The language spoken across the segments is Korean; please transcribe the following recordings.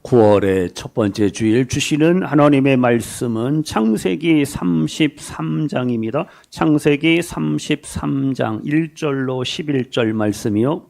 9월의 첫 번째 주일 주시는 하나님의 말씀은 창세기 33장입니다. 창세기 33장 1절로 11절 말씀이요.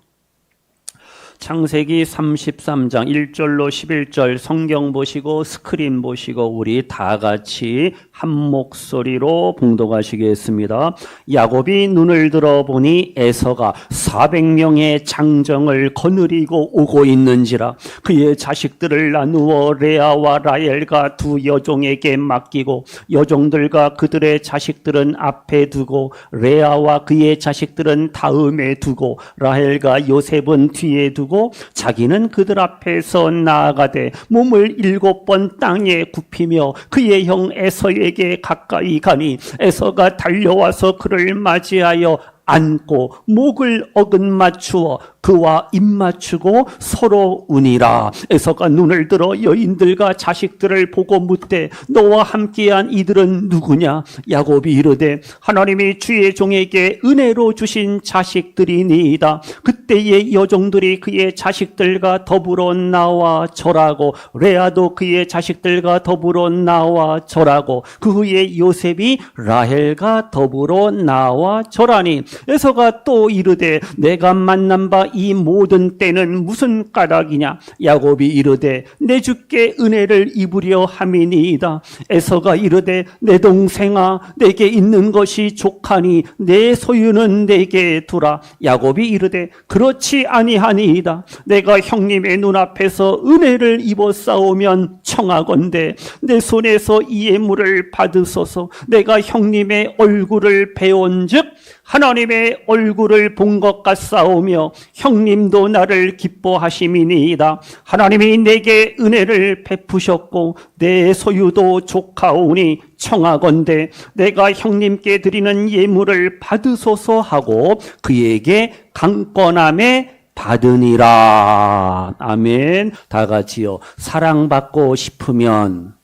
창세기 33장 1절로 11절 성경 보시고 스크린 보시고 우리 다 같이 한 목소리로 봉독하시겠습니다. 야곱이 눈을 들어보니 에서가 400명의 장정을 거느리고 오고 있는지라 그의 자식들을 나누어 레아와 라헬과 두 여종에게 맡기고 여종들과 그들의 자식들은 앞에 두고 레아와 그의 자식들은 다음에 두고 라헬과 요셉은 뒤에 두고 자기는 그들 앞에서 나아가되 몸을 7번 땅에 굽히며 그의 형 에서에게 가까이 가니 에서가 달려와서 그를 맞이하여 안고 목을 어긋맞추어 그와 입맞추고 서로 우니라. 에서가 눈을 들어 여인들과 자식들을 보고 묻되 너와 함께한 이들은 누구냐? 야곱이 이르되 하나님이 주의 종에게 은혜로 주신 자식들이니이다. 그때의 여종들이 그의 자식들과 더불어 나와 절하고 레아도 그의 자식들과 더불어 나와 절하고 그 후에 요셉이 라헬과 더불어 나와 절하니 에서가 또 이르되 내가 만난 바 이 모든 때는 무슨 까닭이냐? 야곱이 이르되 내 주께 은혜를 입으려 함이니이다. 에서가 이르되 내 동생아 내게 있는 것이 족하니 내 소유는 내게 두라. 야곱이 이르되 그렇지 아니하니이다. 내가 형님의 눈앞에서 은혜를 입어 싸우면 청하건대 내 손에서 이 예물을 받으소서. 내가 형님의 얼굴을 배운즉 하나님의 얼굴을 본 것 같사오며 형님도 나를 기뻐하심이니이다. 하나님이 내게 은혜를 베푸셨고 내 소유도 족하오니 청하건대 내가 형님께 드리는 예물을 받으소서 하고 그에게 강권함에 받으니라. 아멘. 다 같이요. 사랑받고 싶으면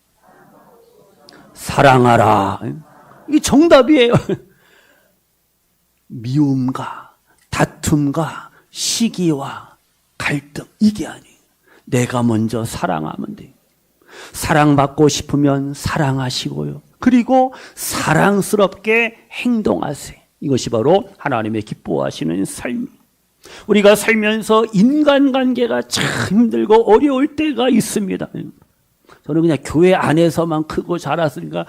사랑하라. 이게 정답이에요. 미움과 다툼과 시기와 갈등 이게 아니에요. 내가 먼저 사랑하면 돼요. 사랑받고 싶으면 사랑하시고요. 그리고 사랑스럽게 행동하세요. 이것이 바로 하나님의 기뻐하시는 삶이에요. 우리가 살면서 인간관계가 참 힘들고 어려울 때가 있습니다. 저는 그냥 교회 안에서만 크고 자랐으니까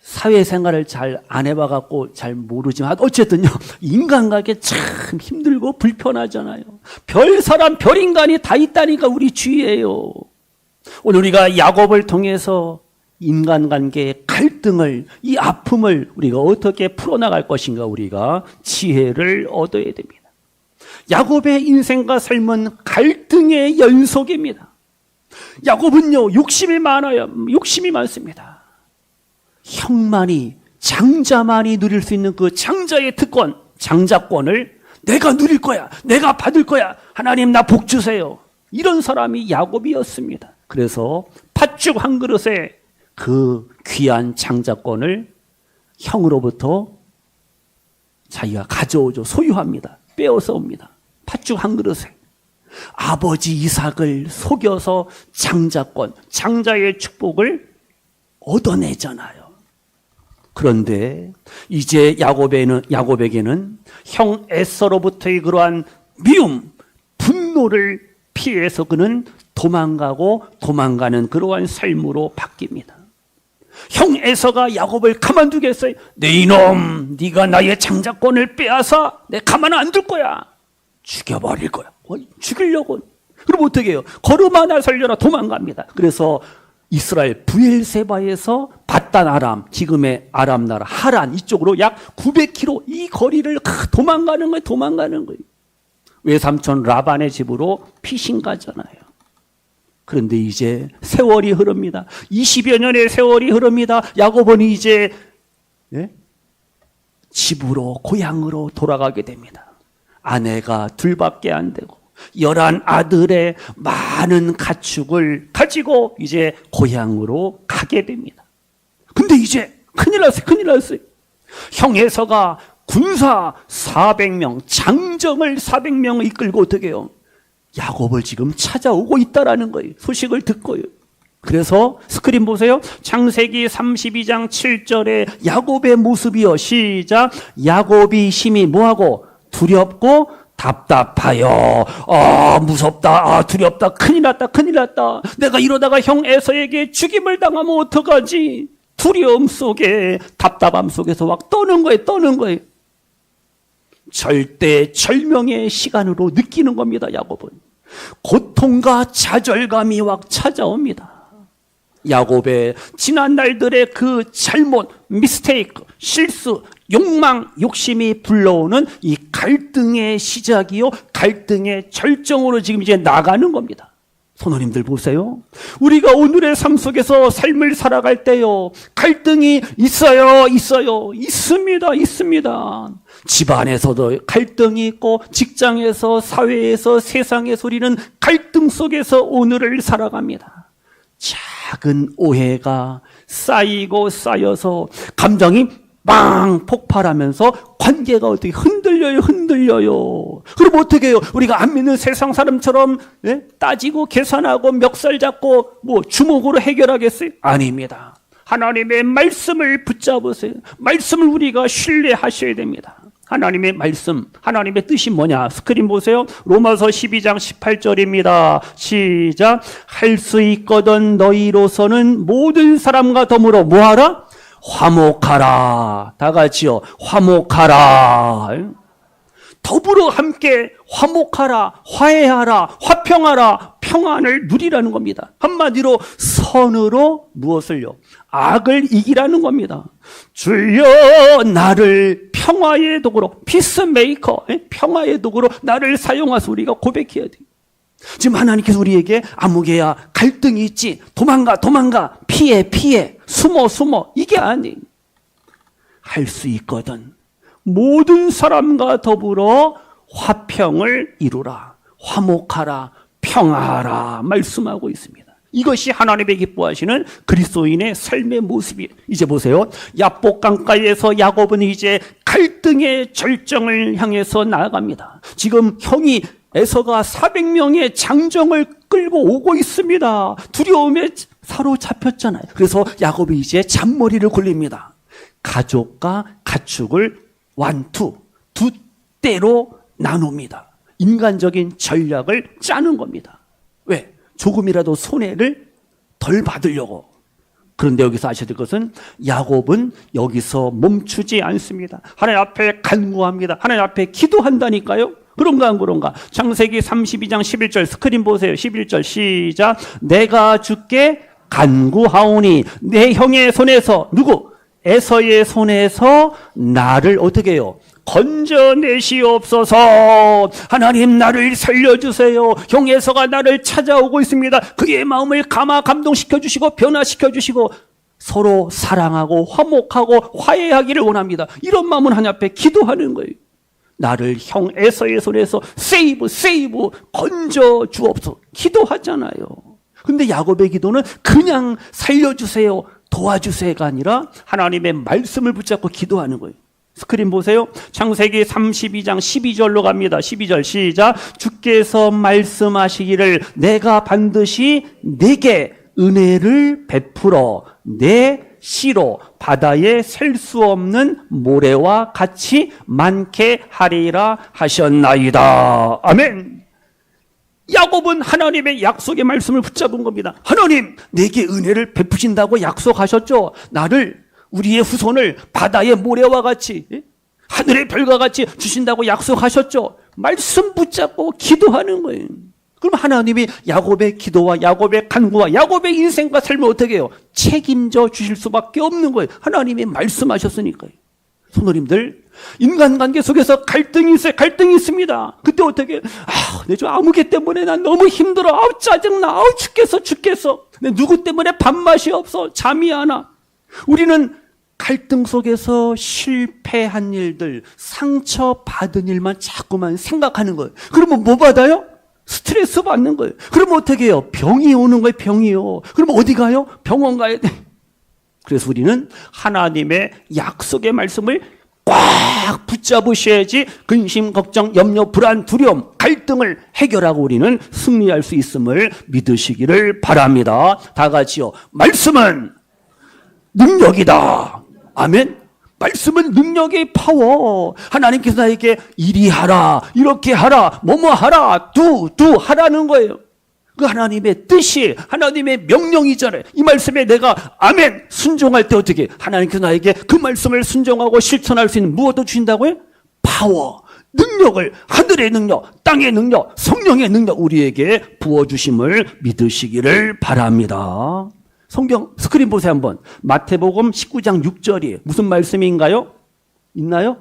사회생활을 잘 안 해봐갖고 잘 모르지만 어쨌든요 인간관계 참 힘들고 불편하잖아요. 별 사람 별 인간이 다 있다니까 우리 주위에요. 오늘 우리가 야곱을 통해서 인간관계의 갈등을 이 아픔을 우리가 어떻게 풀어나갈 것인가 우리가 지혜를 얻어야 됩니다. 야곱의 인생과 삶은 갈등의 연속입니다. 야곱은요 욕심이 많아요. 욕심이 많습니다. 형만이 장자만이 누릴 수 있는 그 장자의 특권, 장자권을 내가 누릴 거야. 내가 받을 거야. 하나님 나 복 주세요. 이런 사람이 야곱이었습니다. 그래서 팥죽 한 그릇에 그 귀한 장자권을 형으로부터 자기가 가져오죠. 소유합니다. 빼어서 옵니다. 팥죽 한 그릇에. 아버지 이삭을 속여서 장자권, 장자의 축복을 얻어내잖아요. 그런데 이제 야곱에게는 형 에서로부터의 그러한 미움, 분노를 피해서 그는 도망가는 그러한 삶으로 바뀝니다. 형 에서가 야곱을 가만두겠어요? 내 이놈, 네가 나의 장자권을 빼앗아 내 가만 안 둘 거야. 죽여버릴 거야. 죽이려고. 그럼 어떻게 해요? 걸음 하나 살려라 도망갑니다. 그래서 이스라엘 브엘세바에서 바단 아람, 지금의 아람 나라 하란 이쪽으로 약 900km 이 거리를 도망가는 거예요. 외삼촌 라반의 집으로 피신 가잖아요. 그런데 이제 세월이 흐릅니다. 20여 년의 세월이 흐릅니다. 야곱은 이제 집으로 고향으로 돌아가게 됩니다. 아내가 둘밖에 안 되고 11 아들의 많은 가축을 가지고 이제 고향으로 가게 됩니다. 근데 이제 큰일 났어요. 형 에서가 군사 400명, 장정을 400명을 이끌고 어떻게 해요? 야곱을 지금 찾아오고 있다라는 거예요. 소식을 듣고요. 그래서 스크린 보세요. 창세기 32장 7절에 야곱의 모습이요. 시작. 야곱이 심히 뭐하고? 두렵고 답답하여. 무섭다. 두렵다. 큰일 났다. 큰일 났다. 내가 이러다가 형 에서에게 죽임을 당하면 어떡하지? 두려움 속에, 답답함 속에서 막 떠는 거예요. 절대 절명의 시간으로 느끼는 겁니다. 야곱은 고통과 좌절감이 막 찾아옵니다. 야곱의 지난 날들의 그 잘못, 미스테이크, 실수, 욕망, 욕심이 불러오는 이 갈등의 시작이요, 갈등의 절정으로 지금 이제 나가는 겁니다. 선원님들 보세요. 우리가 오늘의 삶 속에서 삶을 살아갈 때요, 갈등이 있어요. 있습니다. 집안에서도 갈등이 있고, 직장에서, 사회에서, 세상에서 우리는 갈등 속에서 오늘을 살아갑니다. 작은 오해가 쌓이고 쌓여서 감정이 빵 폭발하면서 관계가 어떻게 흔들려요. 그럼 어떻게 해요? 우리가 안 믿는 세상 사람처럼 따지고 계산하고 멱살 잡고 주먹으로 해결하겠어요? 아닙니다. 하나님의 말씀을 붙잡으세요. 말씀을 우리가 신뢰하셔야 됩니다. 하나님의 말씀, 하나님의 뜻이 뭐냐? 스크린 보세요. 로마서 12장 18절입니다. 시작. 할 수 있거든 너희로서는 모든 사람과 더불어 뭐하라? 화목하라. 다 같이요. 화목하라. 더불어 함께 화목하라, 화해하라, 화평하라, 평안을 누리라는 겁니다. 한마디로 선으로 무엇을요? 악을 이기라는 겁니다. 주여 나를 평화의 도구로, 피스메이커, 평화의 도구로 나를 사용하소. 우리가 고백해야 돼요. 지금 하나님께서 우리에게 아무개야 갈등이 있지, 도망가, 피해, 숨어, 이게 아니에요. 할 수 있거든 모든 사람과 더불어 화평을 이루라, 화목하라, 평화하라 말씀하고 있습니다. 이것이 하나님의 기뻐하시는 그리스도인의 삶의 모습이에요. 이제 보세요. 야복 강가에서 야곱은 이제 갈등의 절정을 향해서 나아갑니다. 지금 형이 에서가 400명의 장정을 끌고 오고 있습니다. 두려움에 사로잡혔잖아요. 그래서 야곱이 이제 잔머리를 굴립니다. 가족과 가축을 두 때로 나눕니다. 인간적인 전략을 짜는 겁니다. 왜? 조금이라도 손해를 덜 받으려고. 그런데 여기서 아셔야 될 것은 야곱은 여기서 멈추지 않습니다. 하나님 앞에 간구합니다. 하나님 앞에 기도한다니까요. 그런가 안 그런가? 창세기 32장 11절 스크린 보세요. 11절 시작. 내가 주께 간구하오니 내 형의 손에서 누구? 에서의 손에서 나를 어떻게 해요? 건져내시옵소서. 하나님 나를 살려주세요. 형 에서가 나를 찾아오고 있습니다. 그의 마음을 감동시켜 주시고 변화시켜 주시고 서로 사랑하고 화목하고 화해하기를 원합니다. 이런 마음은 하나님 앞에 기도하는 거예요. 나를 형 에서의 손에서 세이브 건져 주옵소서. 기도하잖아요. 근데 야곱의 기도는 그냥 살려주세요, 도와주세요가 아니라 하나님의 말씀을 붙잡고 기도하는 거예요. 스크린 보세요. 창세기 32장 12절로 갑니다. 12절 시작. 주께서 말씀하시기를 내가 반드시 내게 은혜를 베풀어 내 씨로 바다에 셀 수 없는 모래와 같이 많게 하리라 하셨나이다. 아멘. 야곱은 하나님의 약속의 말씀을 붙잡은 겁니다. 하나님 내게 은혜를 베푸신다고 약속하셨죠. 나를, 우리의 후손을 바다의 모래와 같이, 하늘의 별과 같이 주신다고 약속하셨죠. 말씀 붙잡고 기도하는 거예요. 그럼 하나님이 야곱의 기도와 야곱의 간구와 야곱의 인생과 삶을 어떻게 해요? 책임져 주실 수밖에 없는 거예요. 하나님이 말씀하셨으니까요. 성도님들, 인간관계 속에서 갈등이 있어요. 갈등이 있습니다. 그때 어떻게, 내 저 아무개 때문에 난 너무 힘들어. 짜증나. 죽겠어. 누구 때문에 밥맛이 없어. 잠이 안 와. 우리는 갈등 속에서 실패한 일들, 상처받은 일만 자꾸만 생각하는 거예요. 그러면 뭐 받아요? 스트레스 받는 거예요. 그러면 어떻게 해요? 병이 오는 거예요. 병이요. 그러면 어디 가요? 병원 가야 돼. 그래서 우리는 하나님의 약속의 말씀을 꽉 붙잡으셔야지 근심, 걱정, 염려, 불안, 두려움, 갈등을 해결하고 우리는 승리할 수 있음을 믿으시기를 바랍니다. 다 같이요. 말씀은 능력이다. 아멘. 말씀은 능력의 파워. 하나님께서 나에게 이리 하라, 이렇게 하라, 뭐뭐 하라, 두 하라는 거예요. 그 하나님의 뜻이, 하나님의 명령이잖아요. 이 말씀에 내가 아멘 순종할 때 어떻게 하나님께서 나에게 그 말씀을 순종하고 실천할 수 있는 무엇도 주신다고요? 파워, 능력을, 하늘의 능력, 땅의 능력, 성령의 능력 우리에게 부어주심을 믿으시기를 바랍니다. 성경 스크린 보세요 한번. 마태복음 19장 6절이 무슨 말씀인가요? 있나요?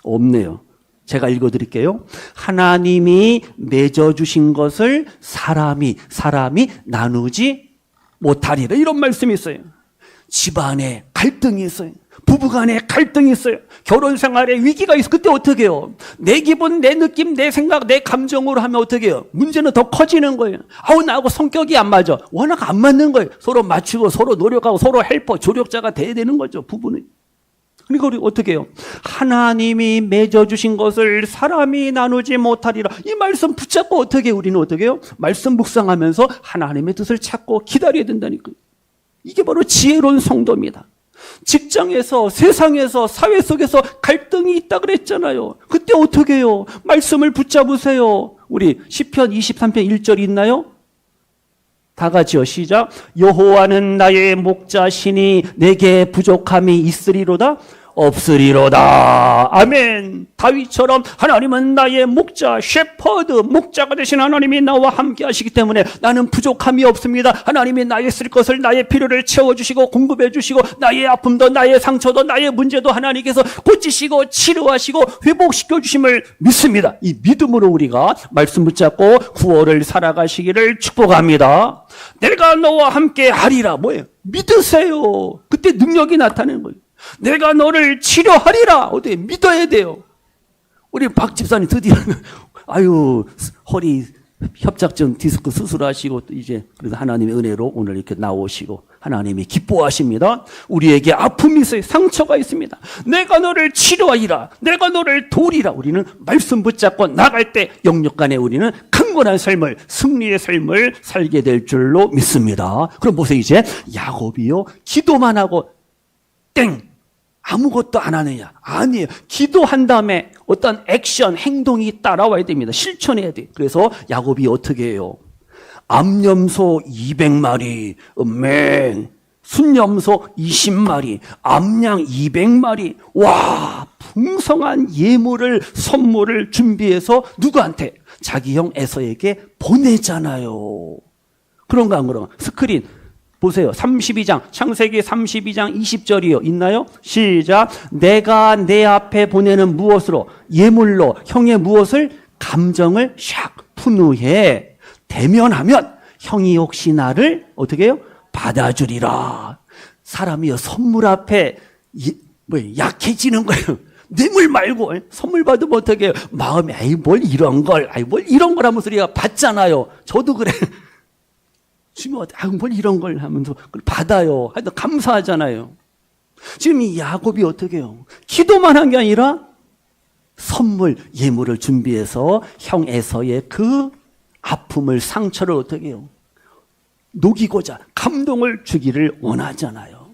없네요. 제가 읽어드릴게요. 하나님이 맺어주신 것을 사람이 나누지 못하리라. 이런 말씀이 있어요. 집안에 갈등이 있어요. 부부간에 갈등이 있어요. 결혼 생활에 위기가 있어. 그때 어떻게 해요? 내 기분, 내 느낌, 내 생각, 내 감정으로 하면 어떻게 해요? 문제는 더 커지는 거예요. 나하고 성격이 안 맞아. 워낙 안 맞는 거예요. 서로 맞추고 서로 노력하고 서로 헬퍼, 조력자가 돼야 되는 거죠. 부부는. 그러니까 우리 어떻게 해요? 하나님이 맺어주신 것을 사람이 나누지 못하리라. 이 말씀 붙잡고 어떻게 해요? 우리는 어떻게 해요? 말씀 묵상하면서 하나님의 뜻을 찾고 기다려야 된다니까요. 이게 바로 지혜로운 성도입니다. 직장에서, 세상에서, 사회 속에서 갈등이 있다 그랬잖아요. 그때 어떻게 해요? 말씀을 붙잡으세요. 우리 시편 23편 1절 있나요? 다 같이요. 시작. 여호와는 나의 목자시니 내게 부족함이 있으리로다? 없으리로다. 아멘. 다윗처럼 하나님은 나의 목자, 셰퍼드, 목자가 되신 하나님이 나와 함께 하시기 때문에 나는 부족함이 없습니다. 하나님이 나의 쓸 것을, 나의 필요를 채워주시고 공급해 주시고 나의 아픔도, 나의 상처도, 나의 문제도 하나님께서 고치시고 치료하시고 회복시켜 주심을 믿습니다. 이 믿음으로 우리가 말씀 붙잡고 구원을 살아가시기를 축복합니다. 내가 너와 함께 하리라. 뭐예요? 믿으세요. 그때 능력이 나타나는 거예요. 내가 너를 치료하리라. 어떻게 믿어야 돼요. 우리 박 집사님 드디어 허리 협착증 디스크 수술하시고 또 이제 그래서 하나님의 은혜로 오늘 이렇게 나오시고 하나님이 기뻐하십니다. 우리에게 아픔이 있어요. 상처가 있습니다. 내가 너를 치료하리라. 내가 너를 도우리라. 우리는 말씀 붙잡고 나갈 때 영역 간에 우리는 강건한 삶을, 승리의 삶을 살게 될 줄로 믿습니다. 그럼 보세요. 이제 야곱이요 기도만 하고 아무것도 안 하느냐? 아니에요. 기도한 다음에 어떤 액션, 행동이 따라와야 됩니다. 실천해야 돼요. 그래서 야곱이 어떻게 해요? 암염소 200마리, 순염소 20마리, 암양 200마리. 와, 풍성한 예물을, 선물을 준비해서 누구한테? 자기 형 에서에게 보내잖아요. 그런가 안 그런가? 스크린 보세요. 32장, 창세기 32장 20절이요. 있나요? 시작. 내가 내 앞에 보내는 무엇으로? 예물로 형의 무엇을? 감정을 샥 푼후에 대면하면 형이 혹시 나를 어떻게 해요? 받아주리라. 사람이요 선물 앞에 약해지는 거예요. 뇌물 말고 선물 받으면 어떻게 해요? 마음에 뭘 이런 걸 하면서 우리가 받잖아요. 저도 그래. 주면 뭘 이런 걸 하면서 받아요. 하여튼 감사하잖아요. 지금 이 야곱이 어떻게 해요? 기도만 한 게 아니라 선물, 예물을 준비해서 형 에서의 그 아픔을, 상처를 어떻게 해요? 녹이고자 감동을 주기를 원하잖아요.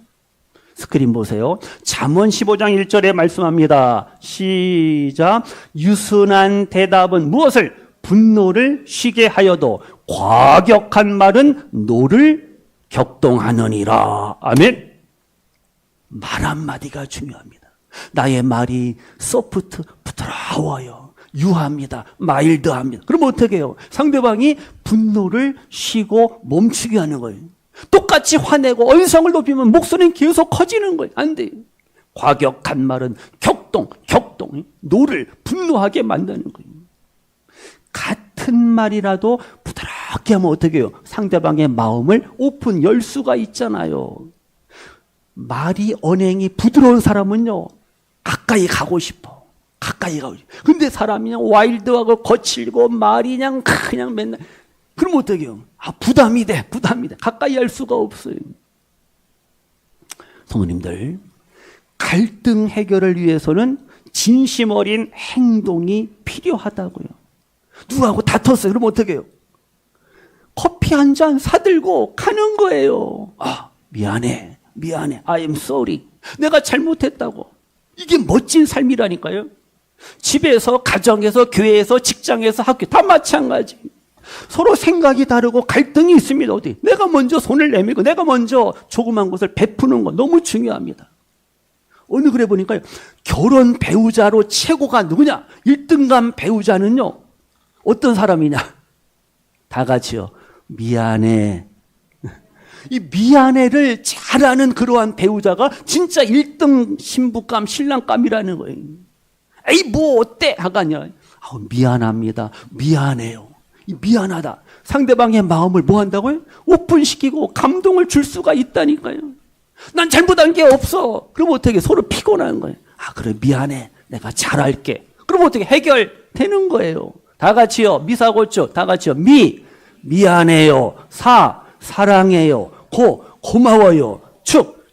스크린 보세요. 잠언 15장 1절에 말씀합니다. 시작. 유순한 대답은 무엇을? 분노를 쉬게 하여도 과격한 말은 노를 격동하느니라. 아멘. 말 한마디가 중요합니다. 나의 말이 소프트, 부드러워요. 유합니다. 마일드합니다. 그럼 어떻게 해요? 상대방이 분노를 쉬고 멈추게 하는 거예요. 똑같이 화내고 언성을 높이면 목소리는 계속 커지는 거예요. 안 돼요. 과격한 말은 격동, 노를 분노하게 만드는 거예요. 같은 말이라도 부드럽게 하면 어떻게 해요? 상대방의 마음을 열 수가 있잖아요. 말이 언행이 부드러운 사람은요 가까이 가고 싶어. 근데 사람이 그냥 와일드하고 거칠고 말이 그냥 맨날 그럼 어떻게 해요? 부담이 돼. 가까이 할 수가 없어요. 성도님들, 갈등 해결을 위해서는 진심 어린 행동이 필요하다고요. 누구하고 다퉜어요. 그럼 어떻게 해요? 커피 한 잔 사들고 가는 거예요. 미안해. I am sorry. 내가 잘못했다고. 이게 멋진 삶이라니까요. 집에서, 가정에서, 교회에서, 직장에서, 학교 다 마찬가지. 서로 생각이 다르고 갈등이 있습니다. 어디? 내가 먼저 손을 내밀고 내가 먼저 조그만 것을 베푸는 건 너무 중요합니다. 어느 글에 보니까요, 결혼 배우자로 최고가 누구냐? 1등감 배우자는요, 어떤 사람이냐? 다 같이요. 미안해. 이 미안해를 잘하는 그러한 배우자가 진짜 1등 신부감, 신랑감이라는 거예요. 에이, 뭐 어때? 하가 아니라, 미안합니다. 미안해요. 이 미안하다. 상대방의 마음을 뭐 한다고요? 오픈시키고 감동을 줄 수가 있다니까요. 난 잘못한 게 없어. 그럼 어떻게 서로 피곤한 거예요. 그래, 미안해. 내가 잘할게. 그럼 어떻게 해결되는 거예요. 다 같이요. 미사고초. 다 같이요. 미안해요. 사랑해요. 고마워요.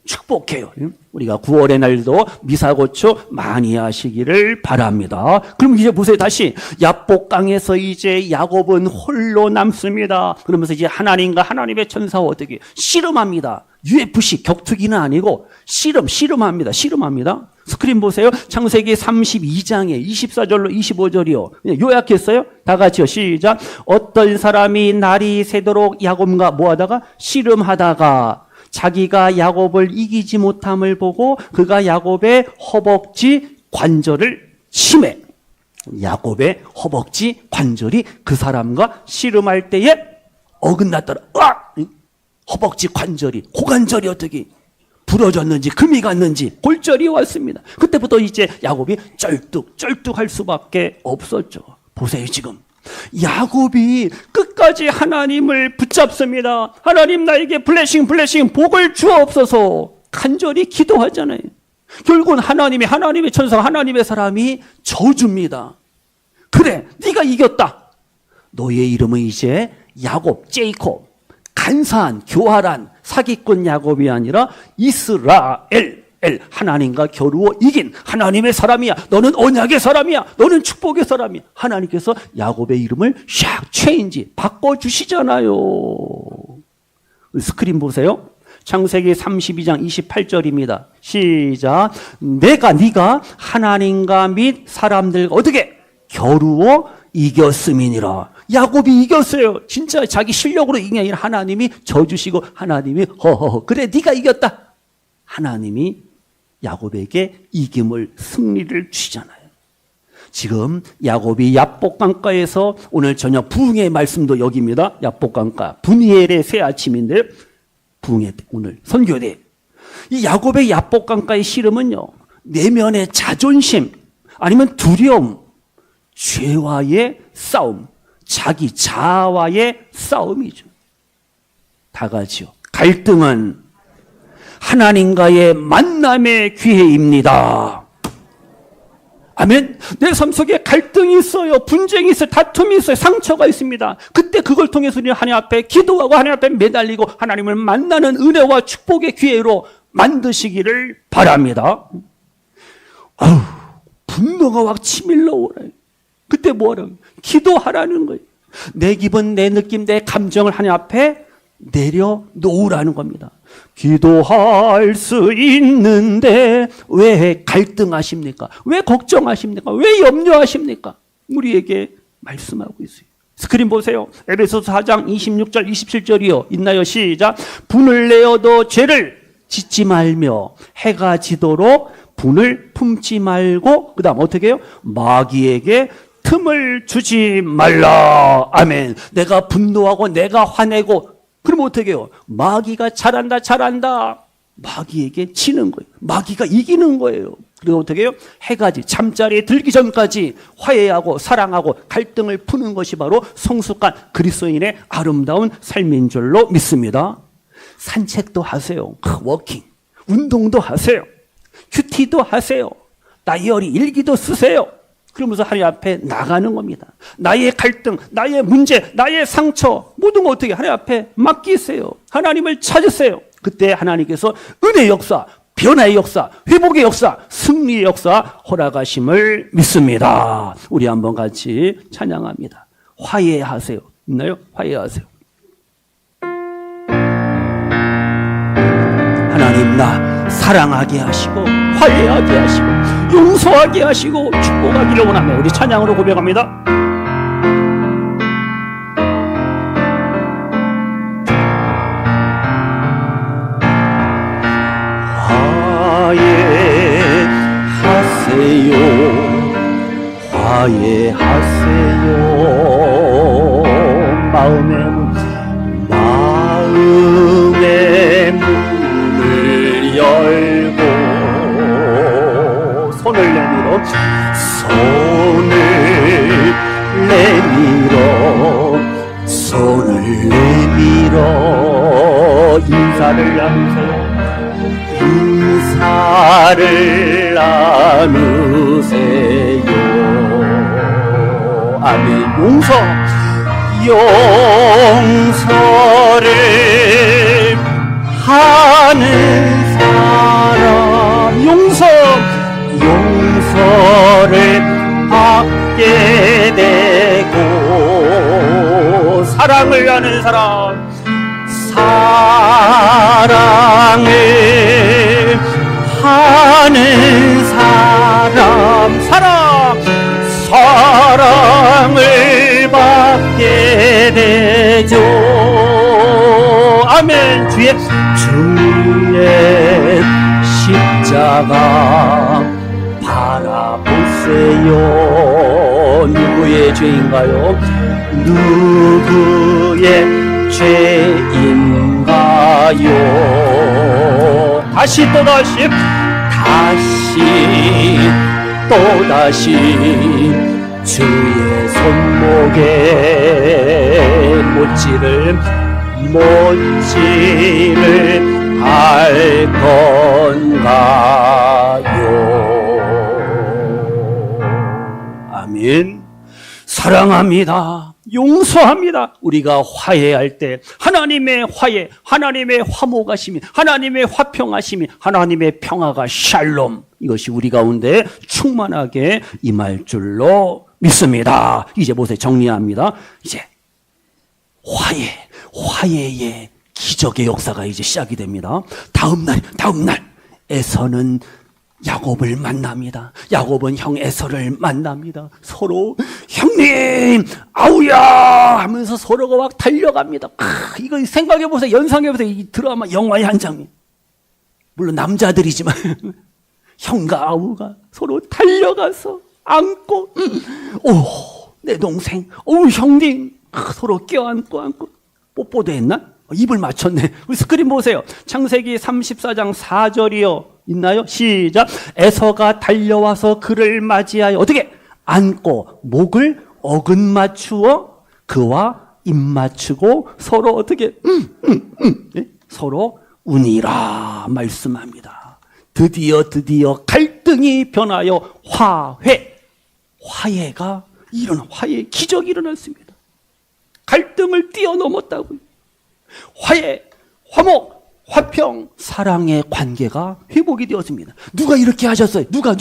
축복해요. 우리가 9월의 날도 미사고초 많이 하시기를 바랍니다. 그럼 이제 보세요. 다시 야복강에서 이제 야곱은 홀로 남습니다. 그러면서 이제 하나님과 하나님의 천사와 어떻게 씨름합니다. UFC 격투기는 아니고 씨름합니다. 스크린 보세요. 창세기 32장에 24절로 25절이요. 요약했어요. 다 같이요. 시작. 어떤 사람이 날이 새도록 야곱과 뭐하다가 씨름하다가 자기가 야곱을 이기지 못함을 보고 그가 야곱의 허벅지 관절을 치매. 야곱의 허벅지 관절이 그 사람과 씨름할 때에 어긋났더라. 허벅지 관절이, 고관절이 어떻게 부러졌는지, 금이 갔는지, 골절이 왔습니다. 그때부터 이제 야곱이 쩔뚝할 수밖에 없었죠. 보세요, 지금. 야곱이 끝까지 하나님을 붙잡습니다. 하나님 나에게 블레싱 복을 주옵소서 간절히 기도하잖아요. 결국은 하나님의 천사, 하나님의 사람이 저주입니다. 그래, 네가 이겼다. 너의 이름은 이제 야곱, 제이콥, 간사한, 교활한 사기꾼 야곱이 아니라 이스라엘, 하나님과 겨루어 이긴 하나님의 사람이야. 너는 언약의 사람이야. 너는 축복의 사람이야. 하나님께서 야곱의 이름을 샥 체인지 바꿔주시잖아요. 스크린 보세요. 창세기 32장 28절입니다. 시작. 네가 하나님과 및 사람들과 어떻게 겨루어 이겼음이니라. 야곱이 이겼어요. 진짜 자기 실력으로 이긴 게 아니라 하나님이 져주시고 하나님이 그래 네가 이겼다. 하나님이 야곱에게 이김을, 승리를 주시잖아요. 지금 야곱이 야복강가에서 오늘 저녁 부흥의 말씀도 여기입니다. 야복강가 분이엘의 새 아침인데 부흥의 오늘 선교대. 이 야곱의 야복강가의 씨름은요, 내면의 자존심 아니면 두려움, 죄와의 싸움, 자기 자아와의 싸움이죠. 다 같이요. 갈등은 하나님과의 만남의 기회입니다. 아멘. 내 삶 속에 갈등이 있어요. 분쟁이 있어요. 다툼이 있어요. 상처가 있습니다. 그때 그걸 통해서 우리는 하나님 앞에 기도하고 하나님 앞에 매달리고 하나님을 만나는 은혜와 축복의 기회로 만드시기를 바랍니다. 분노가 확 치밀러 오라요. 그때 뭐하라고? 기도하라는 거예요. 내 기분, 내 느낌, 내 감정을 하나님 앞에 내려놓으라는 겁니다. 기도할 수 있는데 왜 갈등하십니까? 왜 걱정하십니까? 왜 염려하십니까? 우리에게 말씀하고 있어요. 스크린 보세요. 에베소서 4장 26절 27절이요. 있나요? 시작. 분을 내어도 죄를 짓지 말며 해가 지도록 분을 품지 말고 그 다음 어떻게 해요? 마귀에게 틈을 주지 말라. 아멘. 내가 분노하고 내가 화내고 그럼 어떻게 해요? 마귀가 잘한다. 마귀에게 치는 거예요. 마귀가 이기는 거예요. 그리고 어떻게 해요? 해가지 잠자리에 들기 전까지 화해하고 사랑하고 갈등을 푸는 것이 바로 성숙한 그리스도인의 아름다운 삶인 줄로 믿습니다. 산책도 하세요. 워킹. 운동도 하세요. 큐티도 하세요. 다이어리 일기도 쓰세요. 그러면서 하나님 앞에 나가는 겁니다. 나의 갈등, 나의 문제, 나의 상처 모든 거 어떻게 하나님 앞에 맡기세요. 하나님을 찾으세요. 그때 하나님께서 은혜 역사, 변화의 역사, 회복의 역사, 승리의 역사 허락하심을 믿습니다. 우리 한번 같이 찬양합니다. 화해하세요. 있나요? 화해하세요. 하나님 나 사랑하게 하시고 화해하게 하시고 용서하게 하시고 축복하기를 원하며 우리 찬양으로 고백합니다. 화해하세요 화해하세요 마음의 문을 열고 손을 내밀어 인사를 나누세요. 인사를 나누세요. 아멘. 용서를 하는 사람 용서를 받게 되고 사랑을 하는 사람 사랑을 하는 사랑을 받게 되죠. 아멘. 주의 십자가 바라보세요. 누구의 죄인가요? 누구의 죄인가요? 다시 또다시 주의 손목에 못질을 할 건가요? 아멘. 사랑합니다. 용서합니다. 우리가 화해할 때 하나님의 화해, 하나님의 화목하심이, 하나님의 화평하심이, 하나님의 평화가 샬롬, 이것이 우리 가운데 충만하게 임할 줄로 믿습니다. 이제 보세요. 정리합니다. 이제 화해의 기적의 역사가 이제 시작이 됩니다. 다음 날 에서는 야곱을 만납니다. 야곱은 형 에서를 만납니다. 서로 형님 아우야 하면서 서로가 막 달려갑니다. 이거 생각해보세요. 연상해보세요. 이 드라마 영화의 한 장면. 물론 남자들이지만 형과 아우가 서로 달려가서 안고 내 동생 형님 서로 껴안고 뽀뽀도 했나? 입을 맞췄네. 우리 스크린 보세요. 창세기 34장 4절이요. 있나요? 시작. 에서가 달려와서 그를 맞이하여 어떻게? 안고 목을 어긋 맞추어 그와 입 맞추고 서로 어떻게? 서로 운이라 말씀합니다. 드디어 갈등이 변하여 화해가 화해의 기적이 일어났습니다. 갈등을 뛰어넘었다고요. 화해, 화목, 화평, 사랑의 관계가 회복이 되었습니다. 누가 이렇게 하셨어요? 누가?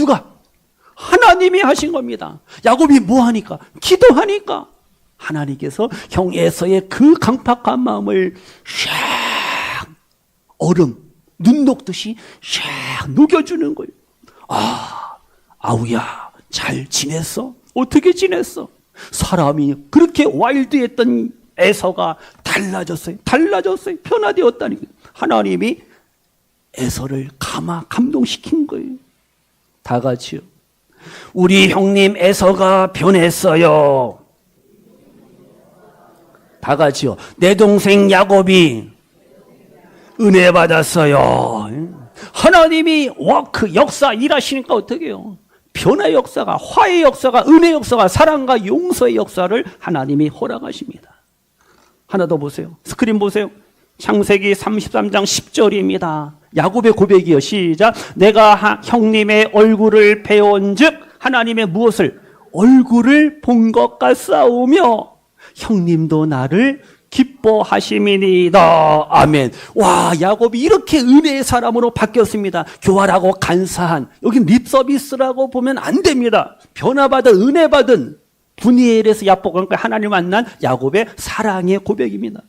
하나님이 하신 겁니다. 야곱이 뭐 하니까? 기도하니까 하나님께서 형 에서의 그 강팍한 마음을 샥 얼음, 눈 녹듯이 샥 녹여주는 거예요. 아우야, 잘 지냈어? 어떻게 지냈어? 사람이 그렇게 와일드했던 에서가 달라졌어요. 변화되었다니. 하나님이 에서를 감동시킨 거예요. 다 같이요. 우리 형님 에서가 변했어요. 다 같이요. 내 동생 야곱이 은혜 받았어요. 하나님이 역사 일하시니까 어떻게 해요? 변화의 역사가, 화해의 역사가, 은혜의 역사가, 사랑과 용서의 역사를 하나님이 허락하십니다. 하나 더 보세요. 스크린 보세요. 창세기 33장 10절입니다. 야곱의 고백이요. 시작. 내가 형님의 얼굴을 배운즉 하나님의 무엇을? 얼굴을 본 것 같사오며 형님도 나를 기뻐하심이니이다. 아멘. 와, 야곱이 이렇게 은혜의 사람으로 바뀌었습니다. 교활하고 간사한, 여기 립서비스라고 보면 안 됩니다. 변화받은, 은혜받은 분이엘에서 야복과 하나님 만난 야곱의 사랑의 고백입니다.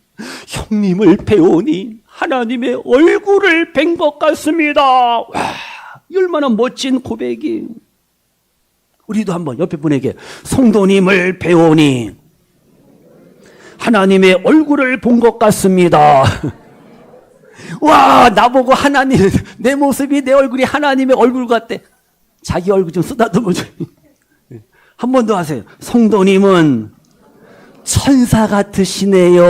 형님을 배우니 하나님의 얼굴을 뵌 것 같습니다. 와, 얼마나 멋진 고백이. 우리도 한번 옆에 분에게 성도님을 배우니 하나님의 얼굴을 본 것 같습니다. 와, 나보고 하나님, 내 모습이, 내 얼굴이 하나님의 얼굴 같대. 자기 얼굴 좀 쓰다듬어 줘요. 한 번 더 하세요. 성도님은 천사 같으시네요.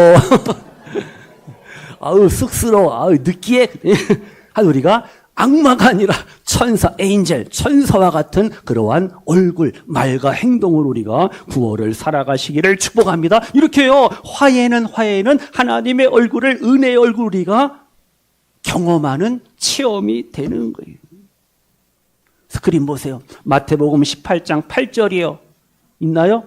아우, 쑥스러워. 아우, 느끼해. 우리가 악마가 아니라 천사, 에인젤, 천사와 같은 그러한 얼굴, 말과 행동으로 우리가 구원을 살아가시기를 축복합니다. 이렇게요, 화해는 하나님의 얼굴을, 은혜의 얼굴 우리가 경험하는 체험이 되는 거예요. 스크린 보세요. 마태복음 18장 8절이요. 있나요?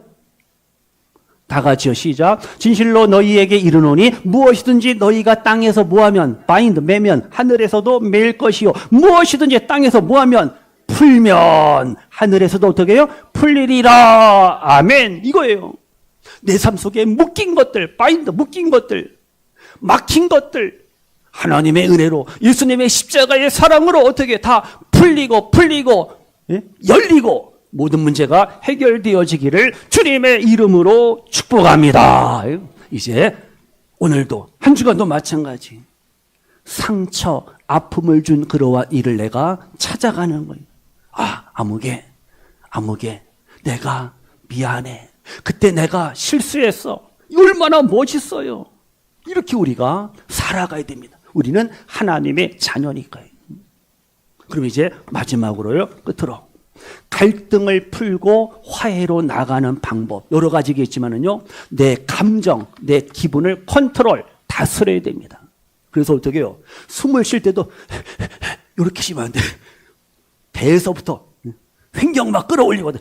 다 같이요. 시작. 진실로 너희에게 이르노니 무엇이든지 너희가 땅에서 뭐하면, 바인드, 매면 하늘에서도 매일 것이요. 무엇이든지 땅에서 뭐하면, 풀면 하늘에서도 어떻게 해요? 풀리리라. 아멘. 이거예요. 내 삶 속에 묶인 것들, 바인드, 묶인 것들, 막힌 것들, 하나님의 은혜로, 예수님의 십자가의 사랑으로 어떻게 다 풀리고, 예? 열리고, 모든 문제가 해결되어지기를 주님의 이름으로 축복합니다. 이제 오늘도 한 주간도 마찬가지. 상처, 아픔을 준 그러한 일을 내가 찾아가는 거예요. 아, 아무개, 내가 미안해. 그때 내가 실수했어. 얼마나 멋있어요. 이렇게 우리가 살아가야 됩니다. 우리는 하나님의 자녀니까요. 그럼 이제 마지막으로요, 끝으로. 갈등을 풀고 화해로 나가는 방법 여러 가지겠지만은요, 내 감정, 내 기분을 컨트롤, 다스려야 됩니다. 그래서 어떻게 해요? 숨을 쉴 때도 이렇게 쉬면 안 돼. 배에서부터 횡경 막 끌어올리거든.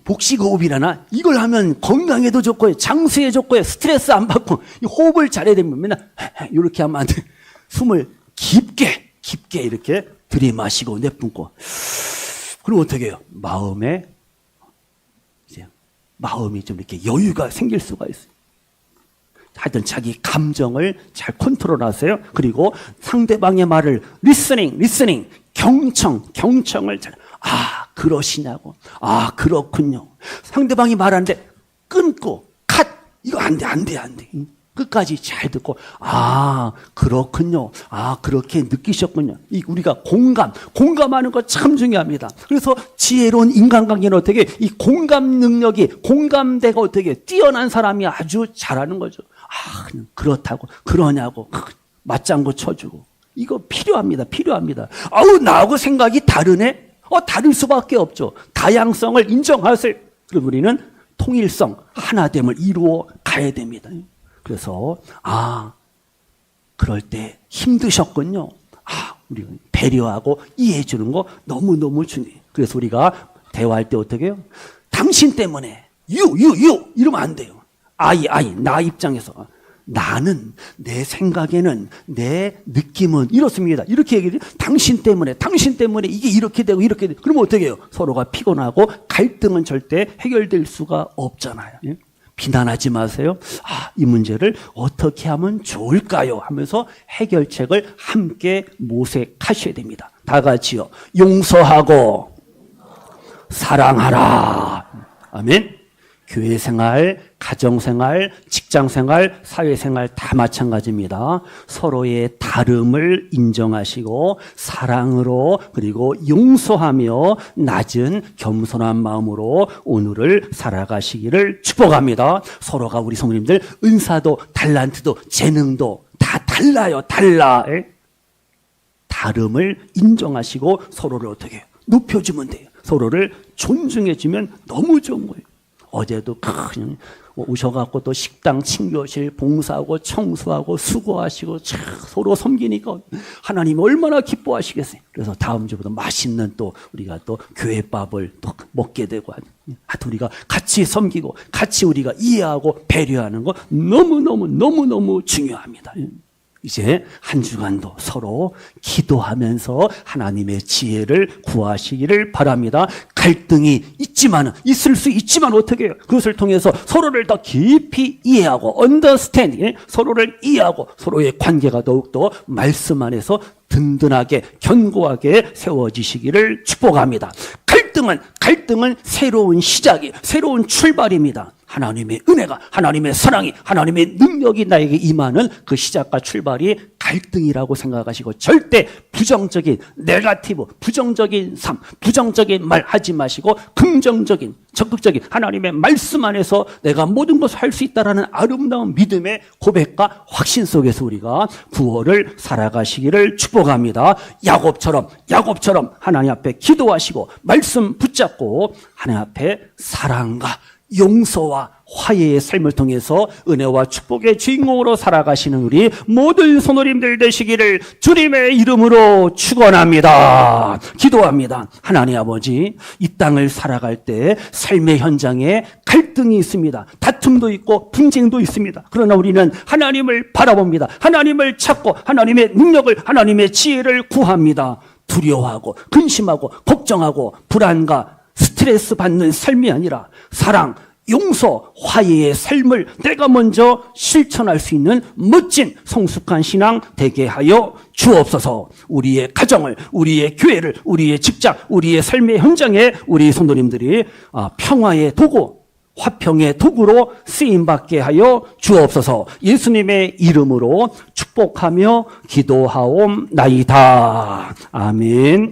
복식호흡이라나, 이걸 하면 건강에도 좋고요, 장수에 좋고요, 스트레스 안 받고, 호흡을 잘해야 됩니다. 맨날 이렇게 하면 안 돼. 숨을 깊게 이렇게 들이마시고 내뿜고. 그럼 어떻게 해요? 마음이 좀 이렇게 여유가 생길 수가 있어요. 하여튼 자기 감정을 잘 컨트롤하세요. 그리고 상대방의 말을 리스닝, 경청을 잘, 아, 그러시냐고. 아, 그렇군요. 상대방이 말하는데 끊고, 이거 안 돼. 끝까지 잘 듣고, 아, 그렇군요. 아, 그렇게 느끼셨군요. 우리가 공감하는 거 참 중요합니다. 그래서 지혜로운 인간관계는 어떻게, 이 공감 능력이, 공감대가 어떻게 뛰어난 사람이 아주 잘하는 거죠. 아, 그냥 그렇다고, 그러냐고, 맞장구 쳐주고. 이거 필요합니다. 아우, 나하고 생각이 다르네? 다를 수밖에 없죠. 다양성을 인정하세요. 그럼 우리는 통일성, 하나됨을 이루어 가야 됩니다. 그래서, 아, 그럴 때 힘드셨군요. 아, 우리가 배려하고 이해해 주는 거 너무너무 중요해요. 그래서 우리가 대화할 때 어떻게 해요? 당신 때문에, 이러면 안 돼요. 나 입장에서. 나는, 내 생각에는, 내 느낌은 이렇습니다. 이렇게 얘기해요. 당신 때문에 이게 이렇게 되고. 그러면 어떻게 해요? 서로가 피곤하고 갈등은 절대 해결될 수가 없잖아요. 예? 비난하지 마세요. 아, 이 문제를 어떻게 하면 좋을까요? 하면서 해결책을 함께 모색하셔야 됩니다. 다 같이요. 용서하고 사랑하라. 아멘. 교회 생활, 가정 생활, 직장 생활, 사회 생활 다 마찬가지입니다. 서로의 다름을 인정하시고 사랑으로, 그리고 용서하며 낮은 겸손한 마음으로 오늘을 살아가시기를 축복합니다. 서로가, 우리 성도님들 은사도 달란트도 재능도 다 달라요. 다름을 인정하시고 서로를 어떻게 높여주면 돼요. 서로를 존중해주면 너무 좋은 거예요. 어제도 그냥 오셔갖고 또 식당, 친교실 봉사하고 청소하고 수고하시고 서로 섬기니까 하나님이 얼마나 기뻐하시겠어요. 그래서 다음 주부터 맛있는 또 우리가 또 교회밥을 또 먹게 되고 우리가 같이 섬기고 같이 우리가 이해하고 배려하는 거 너무너무 중요합니다. 이제 한 주간도 서로 기도하면서 하나님의 지혜를 구하시기를 바랍니다. 갈등이 있을 수 있지만 어떻게 해요? 그것을 통해서 서로를 더 깊이 이해하고 언더스탠딩, 서로를 이해하고 서로의 관계가 더욱더 말씀 안에서 든든하게 견고하게 세워지시기를 축복합니다. 갈등은 새로운 시작이, 새로운 출발입니다. 하나님의 은혜가, 하나님의 사랑이, 하나님의 능력이 나에게 임하는 그 시작과 출발이 갈등이라고 생각하시고 절대 부정적인 네거티브, 부정적인 삶, 부정적인 말 하지 마시고 긍정적인, 적극적인 하나님의 말씀 안에서 내가 모든 것을 할 수 있다라는 아름다운 믿음의 고백과 확신 속에서 우리가 구원을 살아가시기를 축복합니다. 야곱처럼 하나님 앞에 기도하시고 말씀 붙잡고 하나님 앞에 사랑과 용서와 화해의 삶을 통해서 은혜와 축복의 주인공으로 살아가시는 우리 모든 성도님들 되시기를 주님의 이름으로 축원합니다. 기도합니다. 하나님 아버지, 이 땅을 살아갈 때 삶의 현장에 갈등이 있습니다. 다툼도 있고 분쟁도 있습니다. 그러나 우리는 하나님을 바라봅니다. 하나님을 찾고 하나님의 능력을, 하나님의 지혜를 구합니다. 두려워하고 근심하고 걱정하고 불안과 스트레스 받는 삶이 아니라 사랑, 용서, 화해의 삶을 내가 먼저 실천할 수 있는 멋진 성숙한 신앙 되게 하여 주옵소서. 우리의 가정을, 우리의 교회를, 우리의 직장, 우리의 삶의 현장에 우리 성도님들이 평화의 도구, 화평의 도구로 쓰임받게 하여 주옵소서. 예수님의 이름으로 축복하며 기도하옵나이다. 아멘.